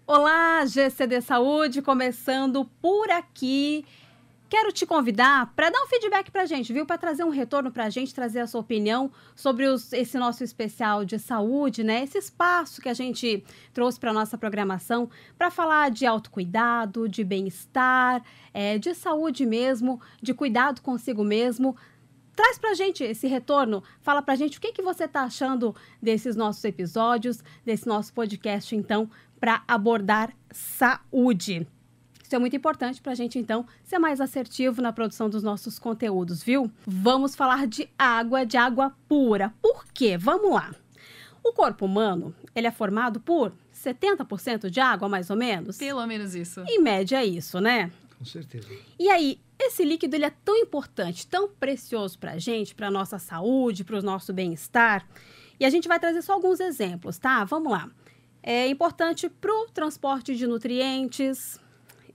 Olá, GCD Saúde, começando por aqui. Quero te convidar para dar um feedback para a gente, viu? Para trazer um retorno para a gente, trazer a sua opinião sobre esse nosso especial de saúde, né? Esse espaço que a gente trouxe para a nossa programação para falar de autocuidado, de bem-estar, de saúde mesmo, de cuidado consigo mesmo. Traz pra gente esse retorno, fala pra gente o que você tá achando desses nossos episódios, desse nosso podcast, então, para abordar saúde. Isso é muito importante pra gente, então, ser mais assertivo na produção dos nossos conteúdos, viu? Vamos falar de água pura. Por quê? Vamos lá. O corpo humano, ele é formado por 70% de água, mais ou menos? Pelo menos isso. Em média é isso, né? Com certeza. E aí, esse líquido ele é tão importante, tão precioso para a gente, para a nossa saúde, para o nosso bem-estar. E a gente vai trazer só alguns exemplos, tá? Vamos lá. É importante para o transporte de nutrientes,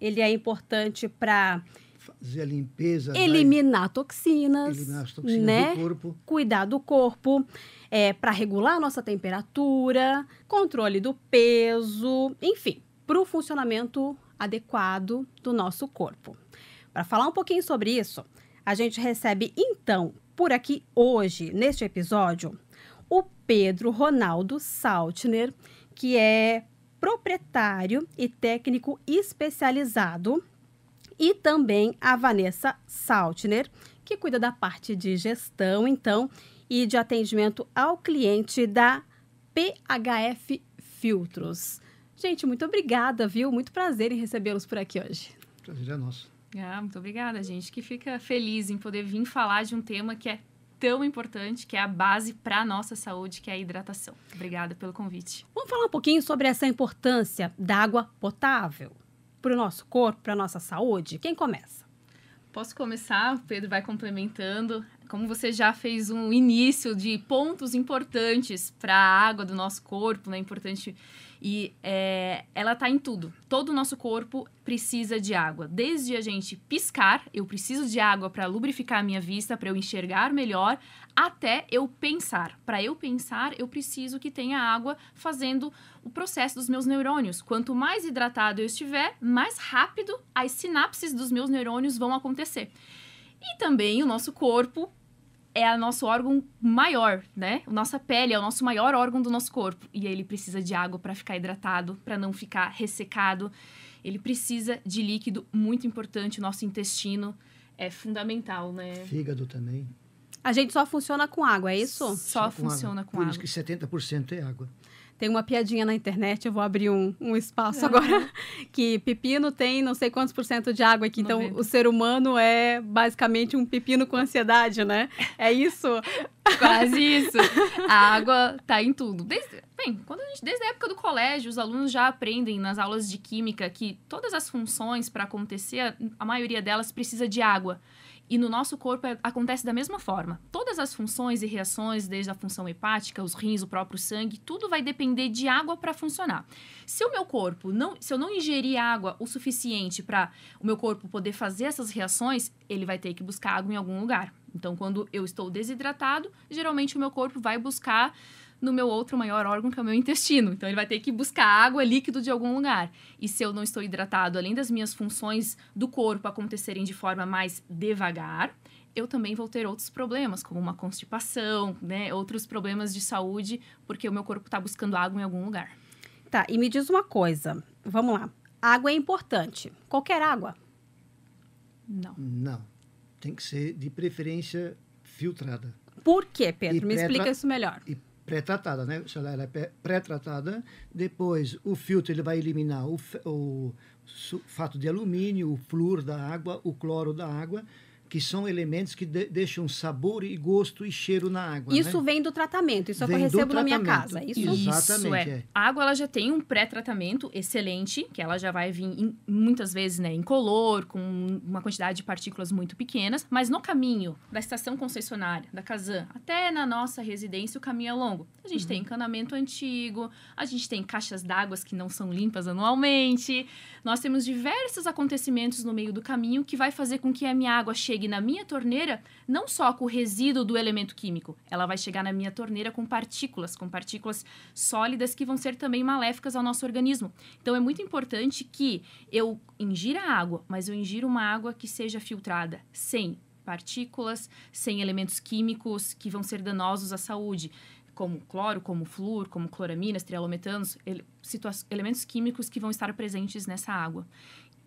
ele é importante para fazer a limpeza, eliminar toxinas, as toxinas né? do corpo. Cuidar do corpo, para regular a nossa temperatura, controle do peso, enfim, para o funcionamento adequado do nosso corpo. Para falar um pouquinho sobre isso, a gente recebe, então, por aqui hoje, neste episódio, o Pedro Ronaldo Saltner, que é proprietário e técnico especializado, e também a Vanessa Saltner, que cuida da parte de gestão, então, e de atendimento ao cliente da PHF Filtros. Gente, muito obrigada, viu? Muito prazer em recebê-los por aqui hoje. Prazer é nosso. Muito obrigada, gente, que fica feliz em poder vir falar de um tema que é tão importante, que é a base para a nossa saúde, que é a hidratação. Obrigada pelo convite. Vamos falar um pouquinho sobre essa importância da água potável para o nosso corpo, para a nossa saúde? Quem começa? Posso começar? O Pedro vai complementando. Como você já fez um início de pontos importantes para a água do nosso corpo, né? Importante. E ela está em tudo. Todo o nosso corpo precisa de água. Desde a gente piscar, eu preciso de água para lubrificar a minha vista, para eu enxergar melhor, até eu pensar. Para eu pensar, eu preciso que tenha água fazendo o processo dos meus neurônios. Quanto mais hidratado eu estiver, mais rápido as sinapses dos meus neurônios vão acontecer. E também o nosso corpo é o nosso órgão maior, né? A nossa pele é o nosso maior órgão do nosso corpo. E ele precisa de água para ficar hidratado, para não ficar ressecado. Ele precisa de líquido muito importante. O nosso intestino é fundamental, né? Fígado também. A gente só funciona com água, é isso? Só funciona com água. Por isso que 70% é água. Tem uma piadinha na internet, eu vou abrir um espaço agora, que pepino tem não sei quantos % de água aqui. Então, 90. o ser humano é basicamente um pepino com ansiedade, né? É isso? Quase isso. A água tá em tudo. Desde a época do colégio, os alunos já aprendem nas aulas de química que todas as funções para acontecer, a maioria delas precisa de água. E no nosso corpo acontece da mesma forma. Todas as funções e reações, desde a função hepática, os rins, o próprio sangue, tudo vai depender de água para funcionar. Se o meu corpo se eu não ingerir água o suficiente para o meu corpo poder fazer essas reações, ele vai ter que buscar água em algum lugar. Então, quando eu estou desidratado, geralmente o meu corpo vai buscar no meu outro maior órgão, que é o meu intestino. Então, ele vai ter que buscar água, líquido de algum lugar. E se eu não estou hidratado, além das minhas funções do corpo acontecerem de forma mais devagar, eu também vou ter outros problemas, como uma constipação, né? Outros problemas de saúde, porque o meu corpo está buscando água em algum lugar. Tá, e me diz uma coisa. Vamos lá. Água é importante. Qualquer água? Não. Tem que ser, de preferência, filtrada. Por quê, Pedro? Me explica isso melhor. E pré-tratada, né? Se ela é pré-tratada, depois o filtro ele vai eliminar o sulfato de alumínio, o flúor da água, o cloro da água, que são elementos que deixam sabor e gosto e cheiro na água. Isso, né? Vem do tratamento, isso é o que eu recebo na minha casa. Exatamente. Isso é. A água ela já tem um pré-tratamento excelente, que ela já vai vir muitas vezes, né, incolor, com uma quantidade de partículas muito pequenas, mas no caminho da estação concessionária, da Casan, até na nossa residência, o caminho é longo. A gente tem encanamento antigo, a gente tem caixas d'água que não são limpas anualmente, nós temos diversos acontecimentos no meio do caminho que vai fazer com que a minha água chegue chegue na minha torneira não só com o resíduo do elemento químico, ela vai chegar na minha torneira com partículas sólidas que vão ser também maléficas ao nosso organismo. Então, é muito importante que eu ingira água, mas eu ingira uma água que seja filtrada, sem partículas, sem elementos químicos que vão ser danosos à saúde, como cloro, como flúor, como cloraminas, trialometanos, elementos químicos que vão estar presentes nessa água.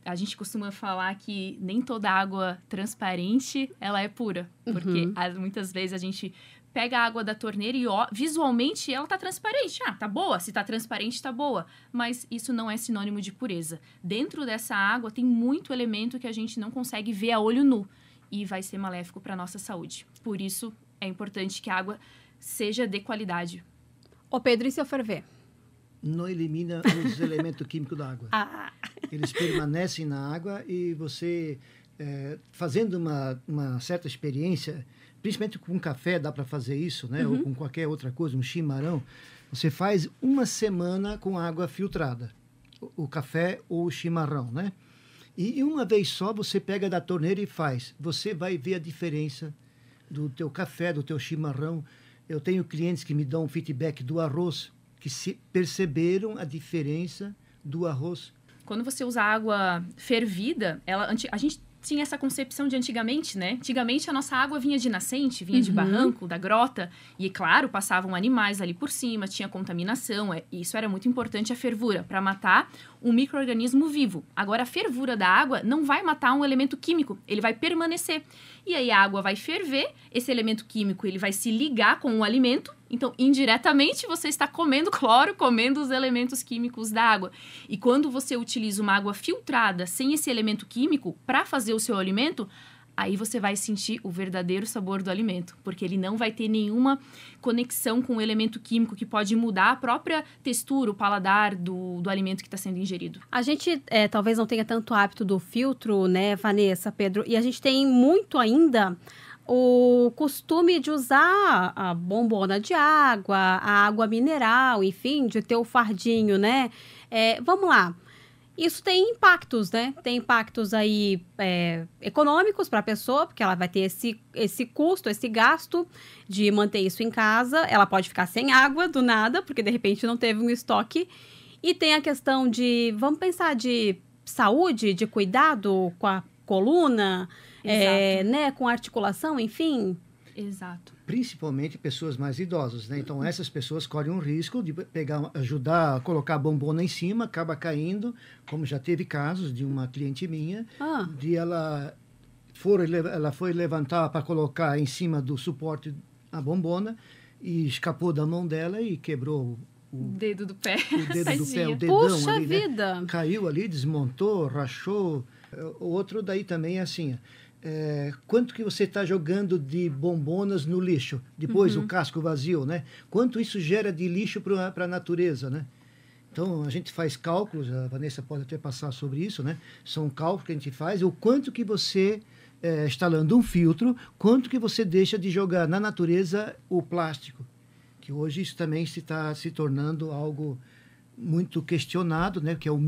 A gente costuma falar que nem toda água transparente, ela é pura. Porque muitas vezes a gente pega a água da torneira e visualmente ela tá transparente. Ah, tá boa. Se tá transparente, tá boa. Mas isso não é sinônimo de pureza. Dentro dessa água tem muito elemento que a gente não consegue ver a olho nu. E vai ser maléfico para nossa saúde. Por isso, é importante que a água seja de qualidade. Ô Pedro, e se eu ferver? Não elimina os elementos químicos da água. Eles permanecem na água e você, fazendo uma certa experiência, principalmente com café dá para fazer isso, né? Ou com qualquer outra coisa, um chimarrão, você faz uma semana com água filtrada, o café ou o chimarrão, né? E uma vez só você pega da torneira e faz. Você vai ver a diferença do teu café, do teu chimarrão. Eu tenho clientes que me dão feedback do arroz, que perceberam a diferença do arroz. Quando você usa água fervida, a gente tinha essa concepção de antigamente, né? Antigamente a nossa água vinha de nascente, vinha de barranco, da grota. E, claro, passavam animais ali por cima, tinha contaminação. Isso era muito importante, a fervura, para matar um micro-organismo vivo. Agora, a fervura da água não vai matar um elemento químico, ele vai permanecer. E aí a água vai ferver, esse elemento químico ele vai se ligar com o alimento. Então, indiretamente, você está comendo cloro, comendo os elementos químicos da água. E quando você utiliza uma água filtrada, sem esse elemento químico, para fazer o seu alimento, aí você vai sentir o verdadeiro sabor do alimento. Porque ele não vai ter nenhuma conexão com o elemento químico que pode mudar a própria textura, o paladar do alimento que está sendo ingerido. A gente talvez não tenha tanto hábito do filtro, né, Vanessa, Pedro? E a gente tem muito ainda o costume de usar a bombona de água, a água mineral, enfim, de ter o fardinho, né? Vamos lá. Isso tem impactos, né? Tem impactos aí econômicos para a pessoa, porque ela vai ter esse custo, esse gasto de manter isso em casa. Ela pode ficar sem água do nada, porque de repente não teve um estoque. E tem a questão de, vamos pensar, de saúde, de cuidado com a coluna, né, com articulação, enfim. Exato. Principalmente pessoas mais idosas, né? Então, essas pessoas correm um risco de ajudar a colocar a bombona em cima, acaba caindo, como já teve casos de uma cliente minha, de ela foi levantar para colocar em cima do suporte a bombona e escapou da mão dela e quebrou o dedo do pé. O dedo do pé, o dedão. Puxa ali, vida! Né? Caiu ali, desmontou, rachou. O outro daí também é assim, quanto que você está jogando de bombonas no lixo? Depois o casco vazio, né? Quanto isso gera de lixo para a natureza, né? Então, a gente faz cálculos, a Vanessa pode até passar sobre isso, né? São cálculos que a gente faz, o quanto que você, instalando um filtro, quanto que você deixa de jogar na natureza o plástico. Que hoje isso também está se tornando algo muito questionado, né? Que é o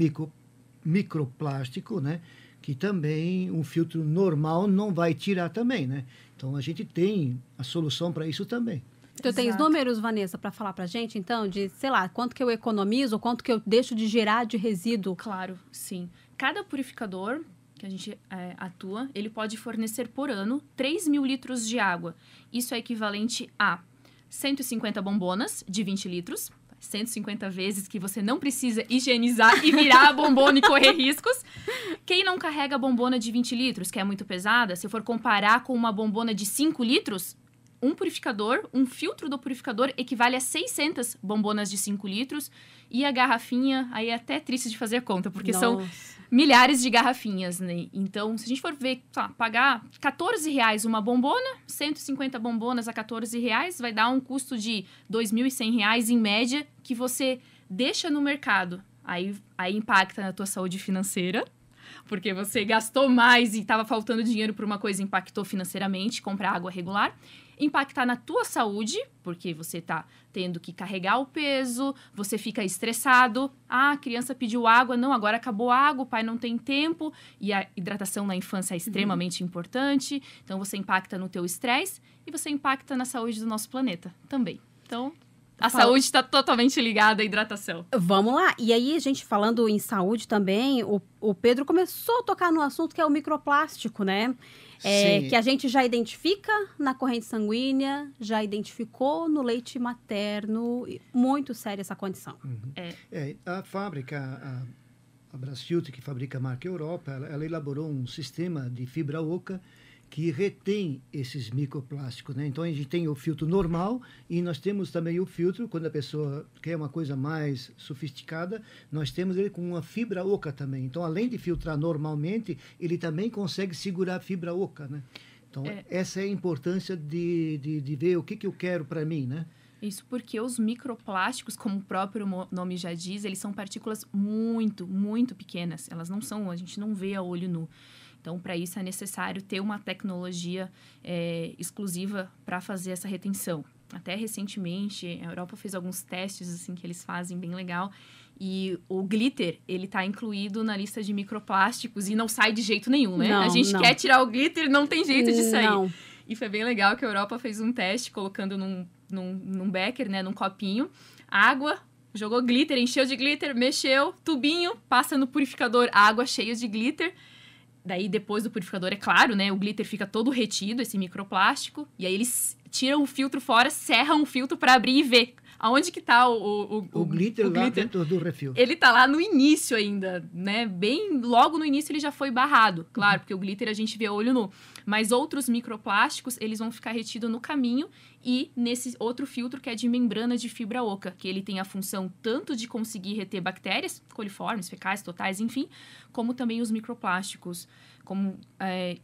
microplástico, né? Que também um filtro normal não vai tirar também, né? Então, a gente tem a solução para isso também. Tu tens números, Vanessa, para falar pra gente, então, de, sei lá, quanto que eu economizo, quanto que eu deixo de gerar de resíduo? Claro, sim. Cada purificador que a gente atua, ele pode fornecer por ano 3.000 litros de água. Isso é equivalente a 150 bombonas de 20 litros, 150 vezes que você não precisa higienizar e virar a bombona e correr riscos. Quem não carrega a bombona de 20 litros, que é muito pesada, se eu for comparar com uma bombona de 5 litros, um filtro do purificador equivale a 600 bombonas de 5 litros. E a garrafinha, aí é até triste de fazer a conta, porque são milhares de garrafinhas, né? Então, se a gente for ver, pagar R$14 uma bombona, 150 bombonas a R$14, vai dar um custo de R$2.100 em média, que você deixa no mercado. Aí impacta na tua saúde financeira, porque você gastou mais e estava faltando dinheiro por uma coisa, impactou financeiramente, comprar água regular. Impactar na tua saúde, porque você tá tendo que carregar o peso, você fica estressado. Ah, a criança pediu água, não, agora acabou a água, o pai não tem tempo. E a hidratação na infância é extremamente importante. Então, você impacta no teu estresse e você impacta na saúde do nosso planeta também. Então, a saúde está totalmente ligada à hidratação. Vamos lá. E aí, a gente falando em saúde também, o Pedro começou a tocar no assunto que é o microplástico, né? Sim. Que a gente já identifica na corrente sanguínea, já identificou no leite materno. Muito séria essa condição. A fábrica, a Brasfield, que fabrica a marca Europa, ela elaborou um sistema de fibra oca que retém esses microplásticos, né? Então, a gente tem o filtro normal e nós temos também o filtro, quando a pessoa quer uma coisa mais sofisticada, nós temos ele com uma fibra oca também. Então, além de filtrar normalmente, ele também consegue segurar a fibra oca, né? Então, essa é a importância de ver o que eu quero para mim, né? Isso porque os microplásticos, como o próprio nome já diz, eles são partículas muito, muito pequenas. Elas não são, a gente não vê a olho nu. Então, para isso é necessário ter uma tecnologia exclusiva para fazer essa retenção. Até recentemente, a Europa fez alguns testes assim que eles fazem bem legal. E o glitter, ele está incluído na lista de microplásticos e não sai de jeito nenhum, né? Não, a gente quer tirar o glitter, não tem jeito de sair. Não. E foi bem legal que a Europa fez um teste colocando num becker, né, num copinho, água, jogou glitter, encheu de glitter, mexeu, tubinho, passa no purificador, água cheia de glitter. Daí, depois do purificador, é claro, né? O glitter fica todo retido, esse microplástico. E aí, eles tiram o filtro fora, serram o filtro para abrir e ver aonde que tá o glitter lá dentro do refil. Ele tá lá no início ainda, né? Bem logo no início ele já foi barrado. Claro, porque o glitter a gente vê a olho nu. Mas outros microplásticos, eles vão ficar retidos no caminho e nesse outro filtro que é de membrana de fibra oca, que ele tem a função tanto de conseguir reter bactérias, coliformes, fecais, totais, enfim, como também os microplásticos.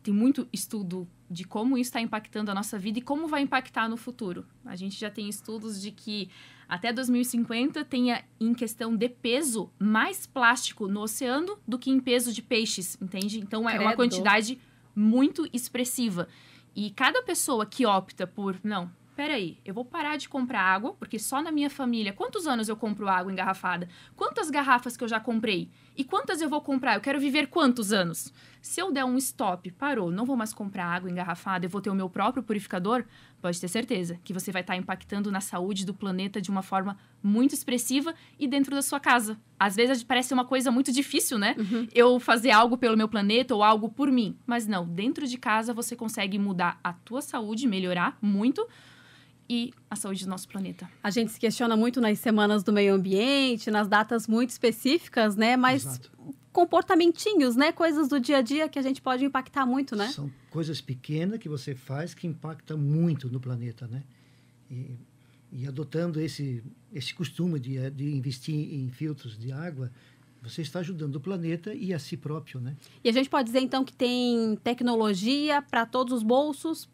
Tem muito estudo de como isso está impactando a nossa vida e como vai impactar no futuro. A gente já tem estudos de que até 2050 tenha, em questão de peso, mais plástico no oceano do que em peso de peixes, entende? Então, é uma quantidade muito expressiva. E cada pessoa que opta por, não, peraí, eu vou parar de comprar água, porque só na minha família, quantos anos eu compro água engarrafada? Quantas garrafas que eu já comprei? E quantas eu vou comprar? Eu quero viver quantos anos? Se eu der um stop, parou, não vou mais comprar água engarrafada, eu vou ter o meu próprio purificador, pode ter certeza que você vai estar impactando na saúde do planeta de uma forma muito expressiva e dentro da sua casa. Às vezes parece uma coisa muito difícil, né? Eu fazer algo pelo meu planeta ou algo por mim. Mas não, dentro de casa você consegue mudar a tua saúde, melhorar muito e a saúde do nosso planeta. A gente se questiona muito nas semanas do meio ambiente, nas datas muito específicas, né? Mas Exato. Comportamentinhos, né? Coisas do dia a dia que a gente pode impactar muito, né? São coisas pequenas que você faz que impactam muito no planeta, né? E adotando esse costume de investir em filtros de água, você está ajudando o planeta e a si próprio, né? E a gente pode dizer, então, que tem tecnologia para todos os bolsos.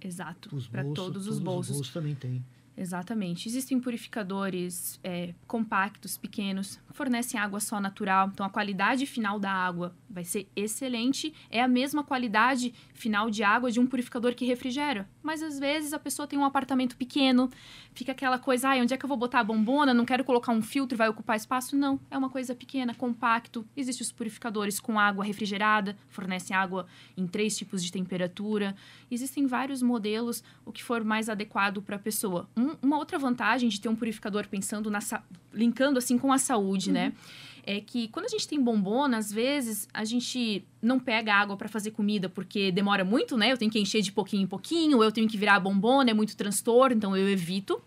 Exato, para todos os bolsos. Os bolsos também tem. Exatamente. Existem purificadores compactos, pequenos, fornecem água só natural. Então, a qualidade final da água vai ser excelente. É a mesma qualidade final de água de um purificador que refrigera. Mas, às vezes, a pessoa tem um apartamento pequeno, fica aquela coisa, onde é que eu vou botar a bombona? Não quero colocar um filtro, vai ocupar espaço. Não, é uma coisa pequena, compacto. Existem os purificadores com água refrigerada, fornecem água em 3 tipos de temperatura. Existem vários modelos, o que for mais adequado para a pessoa. Uma outra vantagem de ter um purificador pensando linkando assim com a saúde, né? É que quando a gente tem bombona, às vezes a gente não pega água para fazer comida porque demora muito, né? Eu tenho que encher de pouquinho em pouquinho, ou eu tenho que virar a bombona, é muito transtorno, então eu evito.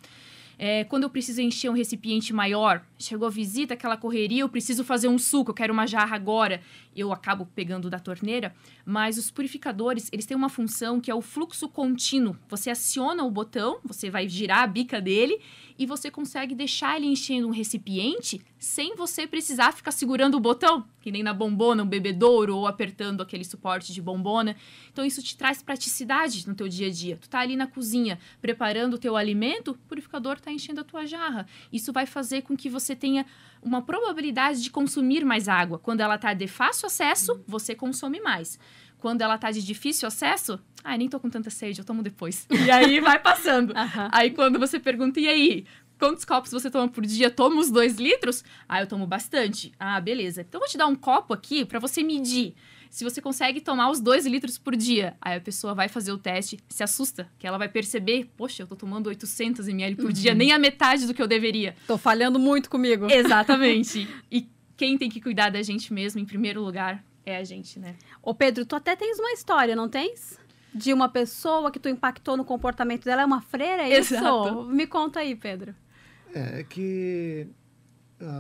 Quando eu preciso encher um recipiente maior, chegou a visita, aquela correria, eu preciso fazer um suco, eu quero uma jarra agora, eu acabo pegando da torneira. Mas os purificadores, eles têm uma função que é o fluxo contínuo. Você aciona o botão, você vai girar a bica dele e você consegue deixar ele enchendo um recipiente sem você precisar ficar segurando o botão, que nem na bombona, um bebedouro ou apertando aquele suporte de bombona. Então, isso te traz praticidade no teu dia a dia. Tu tá ali na cozinha preparando o teu alimento, o purificador tá tá enchendo a tua jarra. Isso vai fazer com que você tenha uma probabilidade de consumir mais água. Quando ela tá de fácil acesso, você consome mais. Quando ela tá de difícil acesso, nem tô com tanta sede, eu tomo depois. E aí vai passando. Aí quando você pergunta, e aí? Quantos copos você toma por dia? Toma os 2 litros? Eu tomo bastante. Beleza. Então, eu vou te dar um copo aqui para você medir se você consegue tomar os 2 litros por dia. Aí a pessoa vai fazer o teste, se assusta, que ela vai perceber, poxa, eu tô tomando 800 ml por dia, nem a metade do que eu deveria. Tô falhando muito comigo. Exatamente. E quem tem que cuidar da gente mesmo, em primeiro lugar, é a gente, né? Ô, Pedro, tu até tens uma história, não tens? De uma pessoa que tu impactou no comportamento dela. É uma freira, é isso? Exato. Me conta aí, Pedro. É que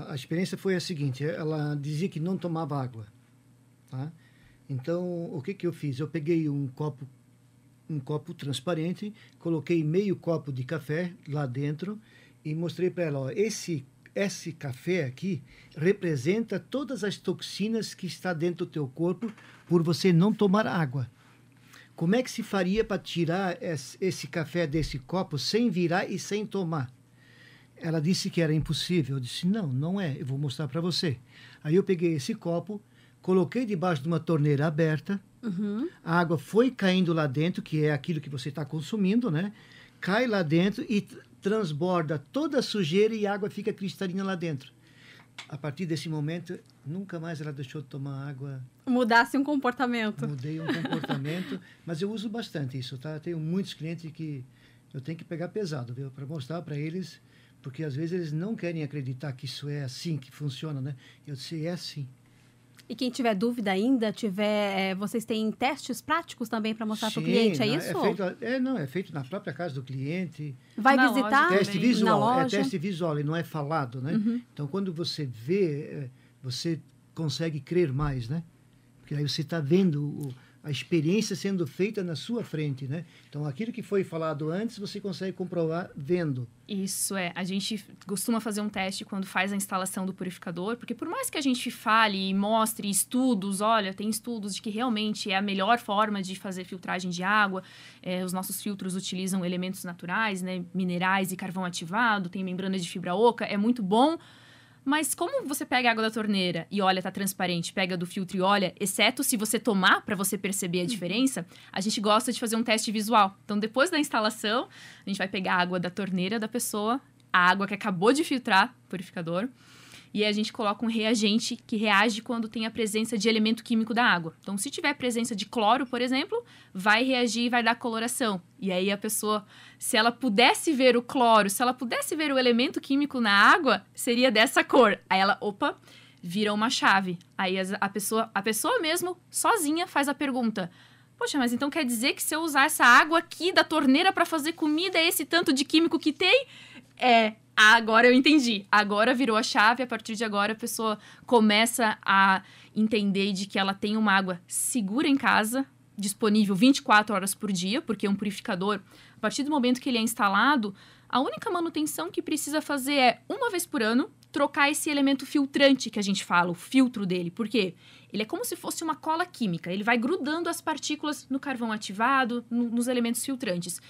a experiência foi a seguinte, ela dizia que não tomava água, tá? Então, o que eu fiz? Eu peguei um copo transparente, coloquei meio copo de café lá dentro e mostrei para ela, esse café aqui representa todas as toxinas que está dentro do teu corpo por você não tomar água. Como é que se faria para tirar esse café desse copo sem virar e sem tomar? Ela disse que era impossível. Eu disse, não é. Eu vou mostrar para você. Aí eu peguei esse copo, coloquei debaixo de uma torneira aberta. A água foi caindo lá dentro, que é aquilo que você está consumindo, né? Cai lá dentro e transborda toda a sujeira e a água fica cristalina lá dentro. A partir desse momento, nunca mais ela deixou de tomar água. Mudasse um comportamento. Mudei um comportamento, mas eu uso bastante isso, tá? Eu tenho muitos clientes que eu tenho que pegar pesado, viu? Para mostrar para eles, porque às vezes eles não querem acreditar que isso é assim que funciona, né? Eu sei, é assim. E quem tiver dúvida ainda, vocês têm testes práticos também para mostrar para o cliente, é isso? É feito na própria casa do cliente. Vai visitar teste visual, na loja? É teste visual, e não é falado, né? Então, quando você vê, você consegue crer mais, né? Porque aí você está vendo a experiência sendo feita na sua frente, né? Então, aquilo que foi falado antes, você consegue comprovar vendo. Isso a gente costuma fazer um teste quando faz a instalação do purificador, porque por mais que a gente fale e mostre estudos, olha, tem estudos de que realmente é a melhor forma de fazer filtragem de água, os nossos filtros utilizam elementos naturais, né, minerais e carvão ativado, tem membrana de fibra oca, é muito bom. Mas como você pega a água da torneira e olha, tá transparente, pega do filtro e olha, exceto se você tomar para você perceber a diferença, a gente gosta de fazer um teste visual. Então, depois da instalação, a gente vai pegar a água da torneira da pessoa, a água que acabou de filtrar, purificador, e a gente coloca um reagente que reage quando tem a presença de elemento químico da água. Então, se tiver presença de cloro, por exemplo, vai reagir e vai dar coloração. E aí a pessoa, se ela pudesse ver o cloro, se ela pudesse ver o elemento químico na água, seria dessa cor. Aí ela, vira uma chave. Aí a pessoa mesmo, sozinha, faz a pergunta. Poxa, mas então quer dizer que se eu usar essa água aqui da torneira para fazer comida, é esse tanto de químico que tem? Agora eu entendi. Agora virou a chave. A partir de agora, a pessoa começa a entender de que ela tem uma água segura em casa, disponível 24 horas por dia, porque um purificador, a partir do momento que ele é instalado, a única manutenção que precisa fazer é, uma vez por ano, trocar esse elemento filtrante que a gente fala, o filtro dele. Por quê? Ele é como se fosse uma cola química. Ele vai grudando as partículas no carvão ativado, nos elementos filtrantes.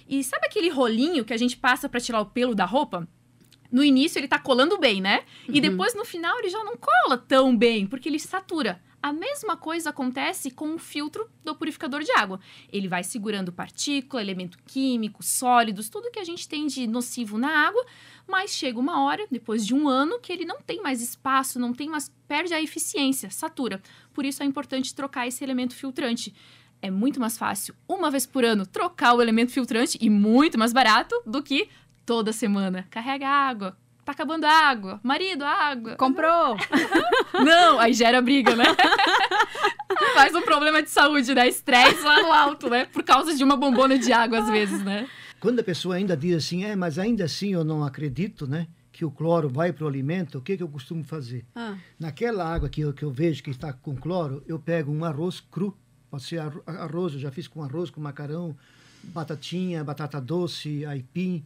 E sabe aquele rolinho que a gente passa para tirar o pelo da roupa? No início ele tá colando bem, né? E depois no final ele já não cola tão bem, porque ele satura. A mesma coisa acontece com o filtro do purificador de água. Ele vai segurando partícula, elemento químico, sólidos, tudo que a gente tem de nocivo na água, mas chega uma hora, depois de um ano, que ele não tem mais espaço, não tem mais, perde a eficiência, satura. Por isso é importante trocar esse elemento filtrante. É muito mais fácil, uma vez por ano, trocar o elemento filtrante e muito mais barato do que toda semana. Carrega água. Tá acabando a água. Marido, água. Comprou. Não, aí gera briga, né? Faz um problema de saúde, né? Estresse lá no alto, né? Por causa de uma bombona de água, às vezes, né? Quando a pessoa ainda diz assim, mas ainda assim eu não acredito, né? Que o cloro vai para o alimento, o que eu costumo fazer? Naquela água que eu vejo que está com cloro, eu pego um arroz cru. Pode ser arroz, eu já fiz com arroz, com macarrão, batatinha, batata doce, aipim.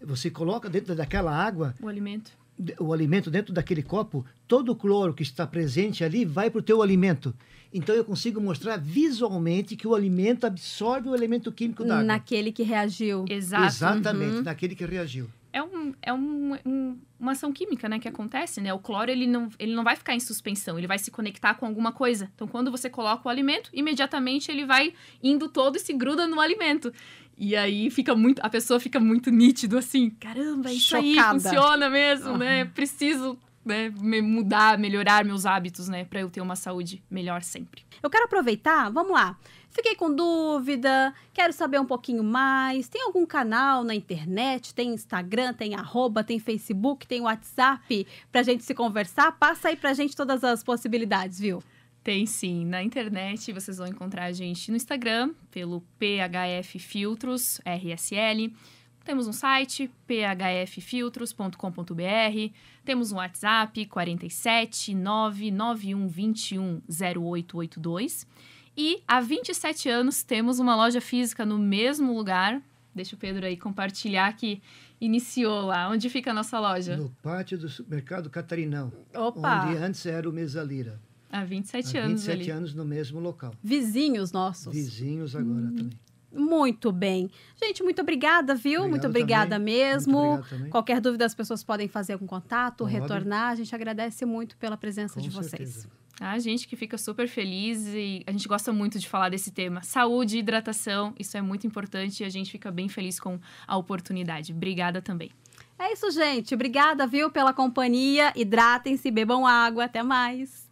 Você coloca dentro daquela água o alimento dentro daquele copo, todo o cloro que está presente ali vai para o teu alimento. Então eu consigo mostrar visualmente que o alimento absorve o elemento químico da água. Naquele que reagiu. Exato. Exatamente, naquele que reagiu. uma ação química, né, que acontece, né? O cloro, ele não vai ficar em suspensão, ele vai se conectar com alguma coisa. Então, quando você coloca o alimento, imediatamente ele vai indo todo e se gruda no alimento. E aí a pessoa fica muito nítido, assim, caramba, isso aí funciona mesmo, né? Preciso, né, mudar, melhorar meus hábitos, né, para eu ter uma saúde melhor sempre. Eu quero aproveitar, vamos lá. Fiquei com dúvida, quero saber um pouquinho mais. Tem algum canal na internet? Tem Instagram, tem @, tem Facebook, tem WhatsApp pra gente se conversar? Passa aí pra gente todas as possibilidades, viu? Tem sim. Na internet vocês vão encontrar a gente no Instagram, pelo PHF Filtros RSL. Temos um site, phffiltros.com.br. Temos um WhatsApp, 47 991 21 0882. E há 27 anos temos uma loja física no mesmo lugar. Deixa o Pedro aí compartilhar que iniciou lá. Onde fica a nossa loja? No pátio do supermercado Catarinão. Opa! Onde antes era o Mesalira. Há 27 anos 27 ali. anos no mesmo local. Vizinhos nossos. Vizinhos agora também. Muito bem. Gente, muito obrigada, viu? Muito obrigada também. mesmo. Muito obrigado também. Qualquer dúvida, as pessoas podem fazer algum contato, Pode. retornar. A gente agradece muito pela presença Com de vocês. certeza. A gente que fica super feliz e a gente gosta muito de falar desse tema. Saúde, hidratação, isso é muito importante e a gente fica bem feliz com a oportunidade. Obrigada também. É isso, gente. Obrigada, viu, pela companhia. Hidratem-se, bebam água. Até mais.